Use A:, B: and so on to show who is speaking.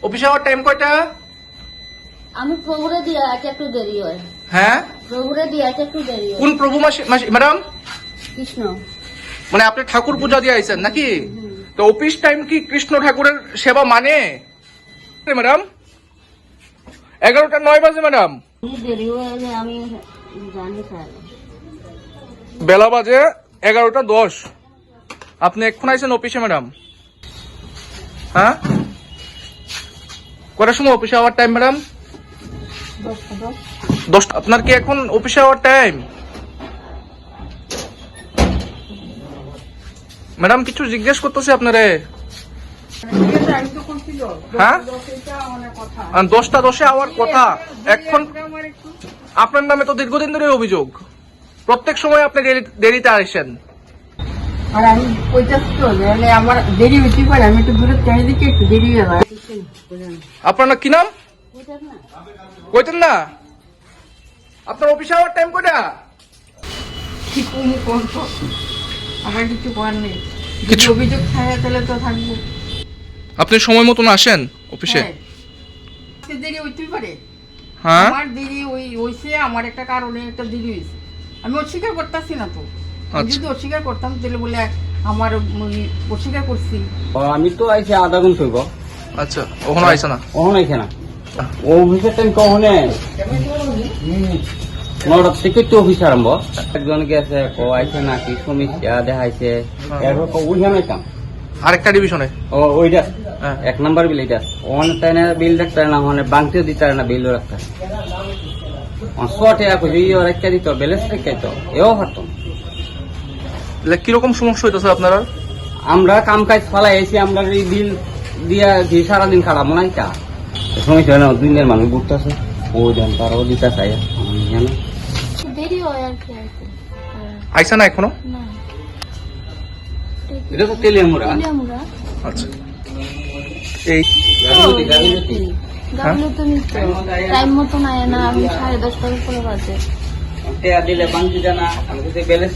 A: অফিসে our time কয়টা?
B: আমি প্রভুরে দিয়ে আজ একটু দেরি হয়।
A: হ্যাঁ,
B: প্রভুরে দিয়ে আজ একটু দেরি হয়।
A: কোন প্রভু ম্যাডাম?
B: কৃষ্ণ।
A: মানে আপনি ঠাকুর পূজা দিয়ে আইছেন নাকি? তো অফিস টাইম কি কৃষ্ণ ঠাকুরের সেবা মানে ম্যাডাম? 11টা 9 বাজে ম্যাডাম।
B: দেরি হয়ে যায় আমি জানি স্যার।
A: বেলা বাজে 11টা 10। আপনি এখন আইছেন অফিসে ম্যাডাম? হ্যাঁ, কটার সময় অফিসে আওয়ার টাইম ম্যাডাম? 10টা। আপনার কি এখন অফিসে আওয়ার টাইম? ম্যাডাম কিছু জিজ্ঞেস করতেছে আপনারে। হ্যাঁ, 10টা 10-এ আওয়ার কথা। এখন আপনার নামে তো দীর্ঘদিন ধরে অভিযোগ, প্রত্যেক সময় আপনি দেরিতে আসেন।
C: আর আমি কইতাছি তো মানে আমার দেরি হইতে পারে, আমি একটু দূরে চাই দিকে একটু দেরি হয়ে যায়।
A: আপনার কি নাম? কইতেন না? আপনার অফিসে আওয়ার টাইম কয়টা?
C: কি কমু কোন তো আমার কিছু করার নেই। কিছু অভিযোগ থাকে তাহলে তো থাকবো।
A: আপনি সময় মতন আসেন অফিসে?
C: হ্যাঁ। আজকে দেরি হইতে পারে।
A: হ্যাঁ,
C: আমার দেরি হইছে, আমার একটা কারণে একটা দেরি হইছে। আমি অস্বীকার করতেছি না তো। আমি যদি অস্বীকার করতাম তাহলে বলে আমার অস্বীকার করছি।
D: আমি তো আইছি আধা ঘন্টা হইব।
A: আচ্ছা, ওখানে আইসা না?
D: ওখানে আইছে না। ও অফিসের টাইম কখনে 9টা থেকে তো অফিস আরম্ভ। একজন গেছে ও আইছে নাকি সমস্যা দেখাইছে, এরপর ওইখানে আইতাম
A: আরেকটা ডিভিশনে।
D: ও ওইটা
A: হ্যাঁ।
D: 1 নাম্বার বিল এটা ওখানে তাই না বিল রাখতে না, ওখানে বাংতেও দিতে না, বিল রাখতে 100 টাকা কইছে ইয়ে রাখতে দিত, ব্যালেন্স রাখতে তো এও পারতাম।
A: কিরকম সমস্যা হইতেছে আপনারা?
D: আমরা কাম কাজ ফালাই আইছি, আমরা এই বিল দিয়া দিয়ে সারাদিন খারাপ মনে হয় কা সমস্যা হয় না। দিনের মানুষ ঘুরতেছে, ওই দেন তারাও দিতে চাই জানো।
B: দেরি হয় আর কি আইতে।
A: আইসা না এখনো?
B: না।
D: এটা তো তেলে আমরা
B: আমরা
A: আচ্ছা, এই
B: গাবলে তুমি টাইম মতো নাই না, আমি 10:30টার উপরে বাজে।
D: দিলে বাংতি জানা আমি ব্যালেন্স